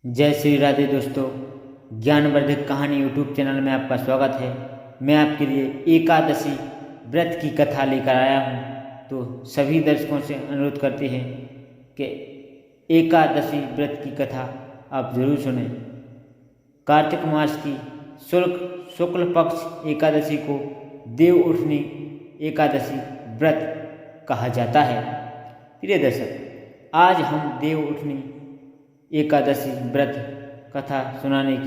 जय श्री राधे दोस्तों, ज्ञानवर्धक कहानी यूट्यूब चैनल में आपका स्वागत है। मैं आपके लिए एकादशी व्रत की कथा लेकर आया हूँ। तो सभी दर्शकों से अनुरोध करते हैं कि एकादशी व्रत की कथा आप जरूर सुनें। कार्तिक मास की शुक्ल पक्ष एकादशी को देव उठनी एकादशी व्रत कहा जाता है। प्रिय दर्शक, आज हम देव उठनी एकादशी व्रत कथा सुनाने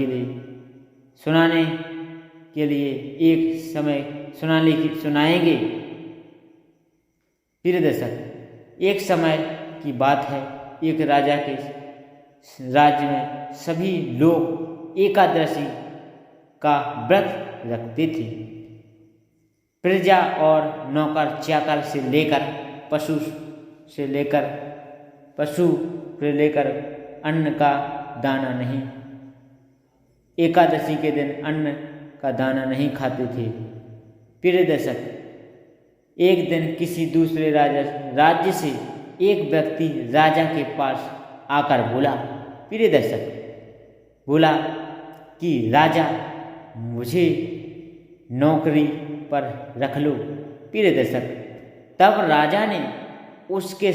के लिए एक समय सुनाएंगे। प्रिय दर्शक, एक समय की बात है। एक राजा के राज्य में सभी लोग एकादशी का व्रत रखते थे। प्रजा और नौकर चाकर से लेकर पशु से लेकर अन्न का दाना नहीं, एकादशी के दिन अन्न का दाना नहीं खाते थे। प्रिय दर्शक, एक दिन किसी दूसरे राज्य से एक व्यक्ति राजा के पास आकर बोला। प्रिय दर्शक, बोला कि राजा, मुझे नौकरी पर रख लो। प्रिय दर्शक, तब राजा ने उसके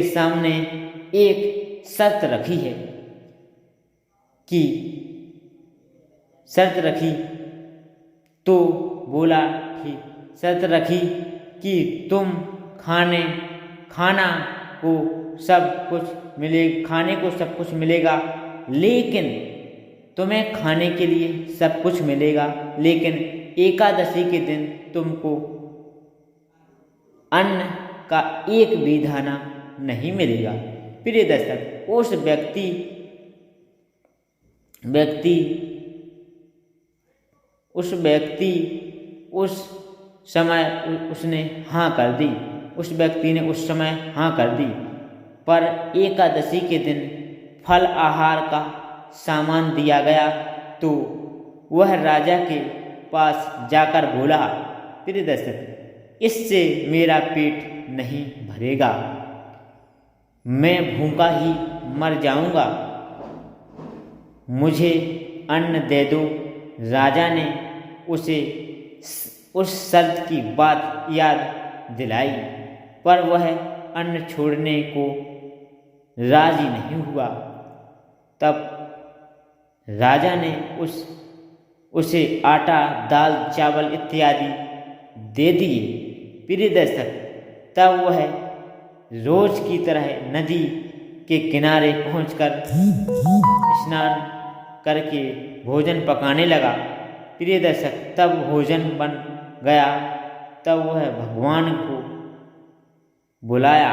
सामने एक शर्त रखी तो बोला कि शर्त रखी कि तुम खाने को सब कुछ मिलेगा, लेकिन तुम्हें खाने के लिए सब कुछ मिलेगा, लेकिन एकादशी के दिन तुमको अन्न का एक भी दाना नहीं मिलेगा। प्रिय दर्शक, उस व्यक्ति ने उस समय हाँ कर दी। पर एकादशी के दिन फल आहार का सामान दिया गया तो वह राजा के पास जाकर बोला, प्रिय दर्शक, इससे मेरा पेट नहीं भरेगा, मैं भूखा ही मर जाऊंगा, मुझे अन्न दे दो। राजा ने उसे उस शर्त की बात याद दिलाई, पर वह अन्न छोड़ने को राजी नहीं हुआ। तब राजा ने उसे आटा, दाल, चावल इत्यादि दे दिए। प्रिय दर्शक, तब वह रोज की तरह नदी के किनारे पहुंचकर स्नान करके भोजन पकाने लगा। प्रिय दर्शक, तब भोजन बन गया। तब वह भगवान को बुलाया,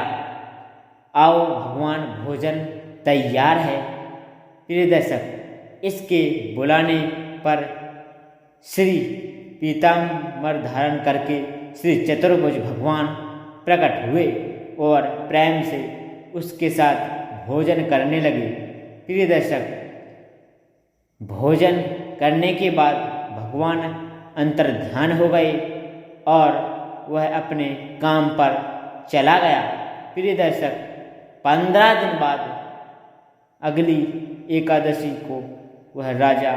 आओ भगवान, भोजन तैयार है। प्रिय दर्शक, इसके बुलाने पर श्री पीताम्बर धारण करके श्री चतुर्भुज भगवान प्रकट हुए और प्रेम से उसके साथ भोजन करने लगे। प्रिय दर्शक, भोजन करने के बाद भगवान अंतर्ध्यान हो गए और वह अपने काम पर चला गया। प्रिय दर्शक, 15 दिन बाद अगली एकादशी को वह राजा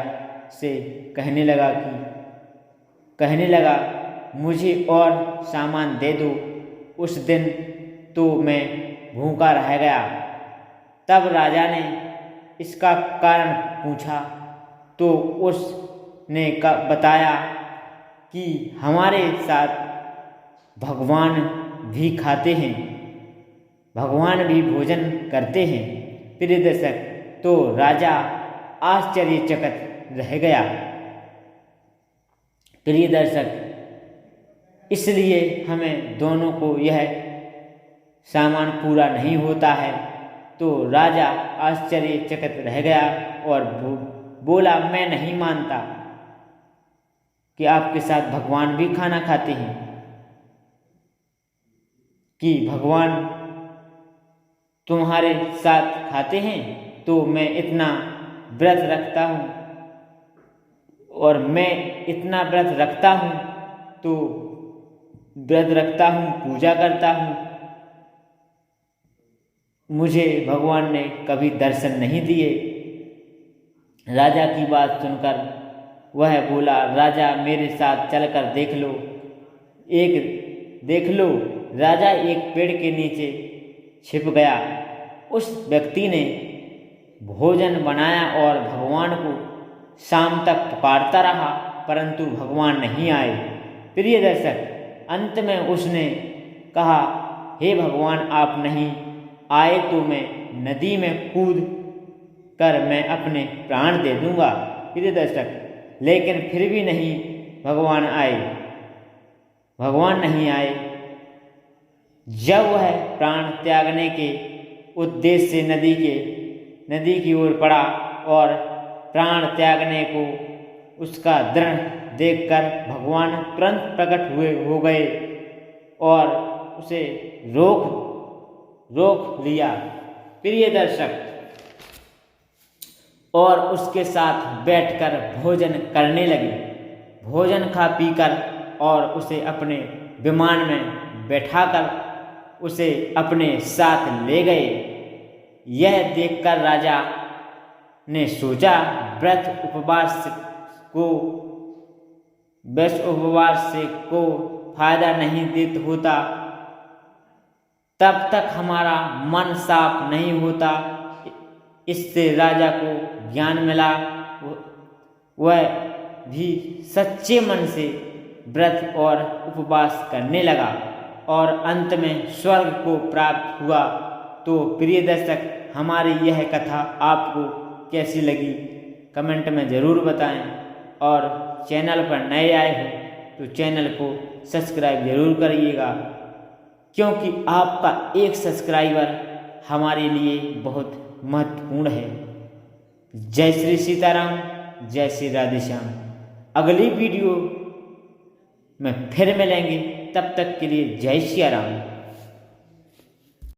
से कहने लगा मुझे और सामान दे दो, उस दिन तो मैं भूखा रह गया। तब राजा ने इसका कारण पूछा तो उसने बताया कि हमारे साथ भगवान भी खाते हैं, भगवान भी भोजन करते हैं। प्रिय दर्शक, तो राजा आश्चर्यचकित रह गया। प्रिय दर्शक, इसलिए हमें दोनों को यह सामान पूरा नहीं होता है। तो राजा आश्चर्यचकित रह गया और बोला, मैं नहीं मानता कि आपके साथ भगवान भी खाना खाते हैं, कि भगवान तुम्हारे साथ खाते हैं। तो मैं इतना व्रत रखता हूँ और मैं इतना व्रत रखता हूँ तो व्रत रखता हूँ, पूजा करता हूँ, मुझे भगवान ने कभी दर्शन नहीं दिए। राजा की बात सुनकर वह बोला, राजा मेरे साथ चलकर देख लो। राजा एक पेड़ के नीचे छिप गया। उस व्यक्ति ने भोजन बनाया और भगवान को शाम तक पुकारता रहा, परंतु भगवान नहीं आए। प्रिय दर्शक, अंत में उसने कहा, हे भगवान, आप नहीं आए तो मैं नदी में कूद कर मैं अपने प्राण दे दूंगा। प्रिय दर्शक, लेकिन फिर भी नहीं भगवान नहीं आए। जब वह प्राण त्यागने के उद्देश्य से नदी की ओर बढ़ा और प्राण त्यागने को उसका दृढ़ देखकर भगवान तुरंत प्रकट हो गए और उसे रोक लिया। प्रिय दर्शक, और उसके साथ बैठकर भोजन करने लगे। भोजन खा पीकर और उसे अपने विमान में बैठाकर उसे अपने साथ ले गए। यह देखकर राजा ने सोचा, व्रत उपवास से को फायदा नहीं देता होता, तब तक हमारा मन साफ नहीं होता। इससे राजा को ज्ञान मिला। वह भी सच्चे मन से व्रत और उपवास करने लगा और अंत में स्वर्ग को प्राप्त हुआ। तो प्रिय दर्शक, हमारी यह कथा आपको कैसी लगी कमेंट में ज़रूर बताएं, और चैनल पर नए आए हो तो चैनल को सब्सक्राइब ज़रूर करिएगा, क्योंकि आपका एक सब्सक्राइबर हमारे लिए बहुत महत्वपूर्ण है। जय श्री सीताराम, जय श्री राधे श्याम। अगली वीडियो में फिर मिलेंगे, तब तक के लिए जय श्री राम।